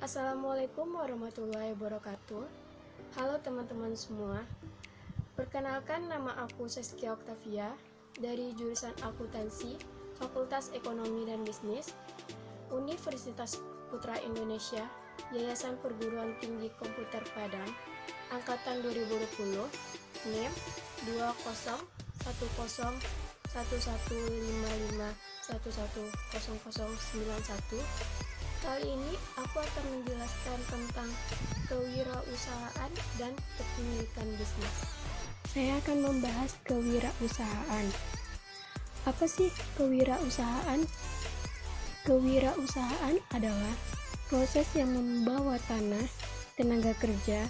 Assalamualaikum warahmatullahi wabarakatuh. Halo teman-teman semua. Perkenalkan, nama aku Saskia Oktavia dari jurusan Akuntansi, Fakultas Ekonomi dan Bisnis, Universitas Putra Indonesia, Yayasan Perguruan Tinggi Komputer Padang, Angkatan 2020, NIM 20.1155110091. Kali ini aku akan menjelaskan tentang kewirausahaan dan kepemilikan bisnis. Saya akan membahas kewirausahaan. Apa sih kewirausahaan? Kewirausahaan adalah proses yang membawa tanah, tenaga kerja,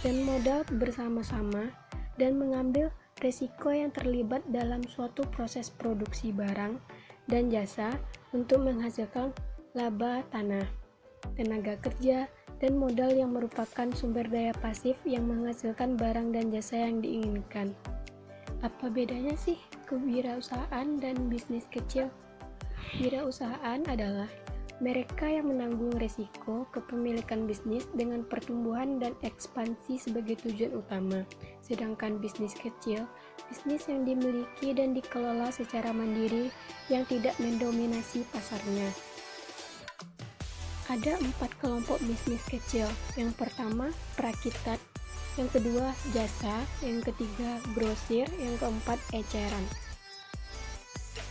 dan modal bersama-sama dan mengambil risiko yang terlibat dalam suatu proses produksi barang dan jasa untuk menghasilkan laba tanah, tenaga kerja, dan modal yang merupakan sumber daya pasif yang menghasilkan barang dan jasa yang diinginkan. Apa bedanya sih kewirausahaan dan bisnis kecil? Wirausahaan adalah mereka yang menanggung risiko kepemilikan bisnis dengan pertumbuhan dan ekspansi sebagai tujuan utama. Sedangkan bisnis kecil, bisnis yang dimiliki dan dikelola secara mandiri yang tidak mendominasi pasarnya. Ada 4 kelompok bisnis kecil. Yang pertama, perakitan. Yang kedua, jasa. Yang ketiga, grosir. Yang keempat, eceran.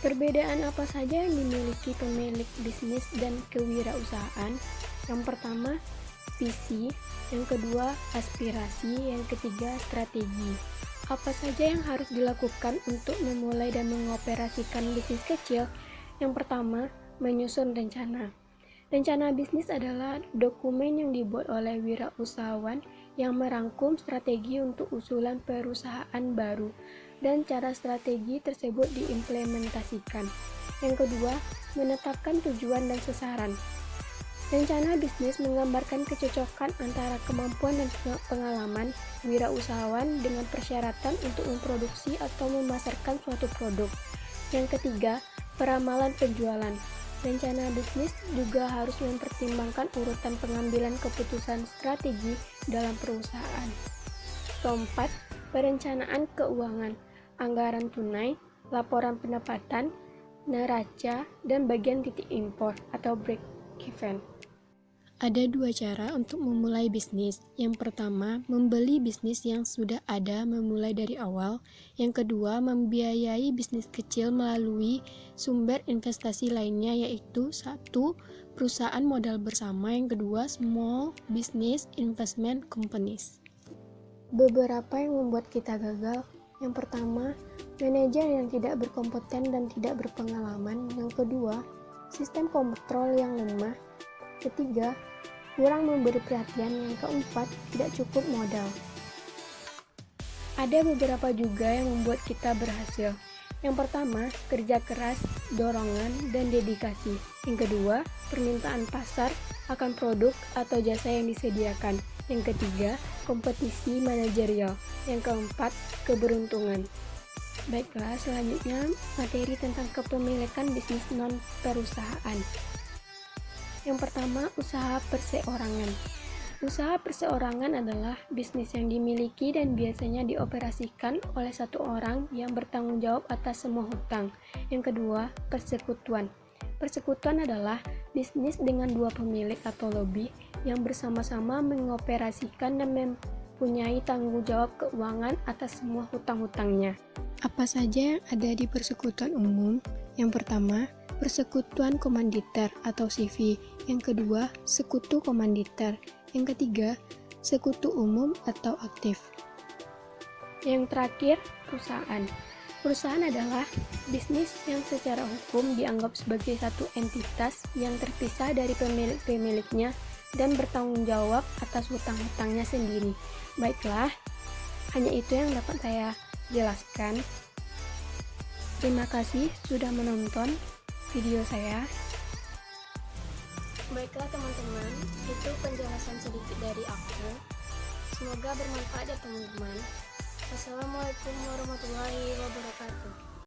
Perbedaan apa saja yang dimiliki pemilik bisnis dan kewirausahaan? Yang pertama, visi. Yang kedua, aspirasi. Yang ketiga, strategi. Apa saja yang harus dilakukan untuk memulai dan mengoperasikan bisnis kecil? Yang pertama, menyusun rencana. Rencana bisnis adalah dokumen yang dibuat oleh wirausahawan yang merangkum strategi untuk usulan perusahaan baru dan cara strategi tersebut diimplementasikan. Yang kedua, menetapkan tujuan dan sasaran. Rencana bisnis menggambarkan kecocokan antara kemampuan dan pengalaman wirausahawan dengan persyaratan untuk memproduksi atau memasarkan suatu produk. Yang ketiga, peramalan penjualan. Rencana bisnis juga harus mempertimbangkan urutan pengambilan keputusan strategi dalam perusahaan. Keempat, perencanaan keuangan, anggaran tunai, laporan pendapatan, neraca, dan bagian titik impor atau break-even. Ada 2 cara untuk memulai bisnis. Yang pertama, membeli bisnis yang sudah ada memulai dari awal. Yang kedua, membiayai bisnis kecil melalui sumber investasi lainnya, yaitu 1. Perusahaan modal bersama. Yang kedua, small business investment companies. Beberapa yang membuat kita gagal. Yang pertama, manajer yang tidak berkompeten dan tidak berpengalaman. Yang kedua, sistem kontrol yang lemah. Ketiga, kurang memberi perhatian. Yang keempat, tidak cukup modal. Ada beberapa juga yang membuat kita berhasil. Yang pertama, kerja keras, dorongan, dan dedikasi. Yang kedua, permintaan pasar akan produk atau jasa yang disediakan. Yang ketiga, kompetisi manajerial. Yang keempat, keberuntungan. Baiklah, selanjutnya materi tentang kepemilikan bisnis non-perusahaan. Yang pertama, usaha perseorangan. Usaha perseorangan adalah bisnis yang dimiliki dan biasanya dioperasikan oleh satu orang yang bertanggung jawab atas semua hutang. Yang kedua, persekutuan. Persekutuan adalah bisnis dengan 2 pemilik atau lebih yang bersama-sama mengoperasikan dan mempunyai tanggung jawab keuangan atas semua hutang-hutangnya. Apa saja yang ada di persekutuan umum? Yang pertama, persekutuan komanditer atau CV. Yang kedua, sekutu komanditer. Yang ketiga, sekutu umum atau aktif. Yang terakhir, perusahaan. Perusahaan adalah bisnis yang secara hukum dianggap sebagai satu entitas yang terpisah dari pemilik-pemiliknya dan bertanggung jawab atas hutang-hutangnya sendiri. Baiklah, hanya itu yang dapat saya jelaskan. Terima kasih sudah menonton video saya. Baiklah teman-teman, itu penjelasan sedikit dari aku. Semoga bermanfaat ya teman-teman. Wassalamualaikum warahmatullahi wabarakatuh.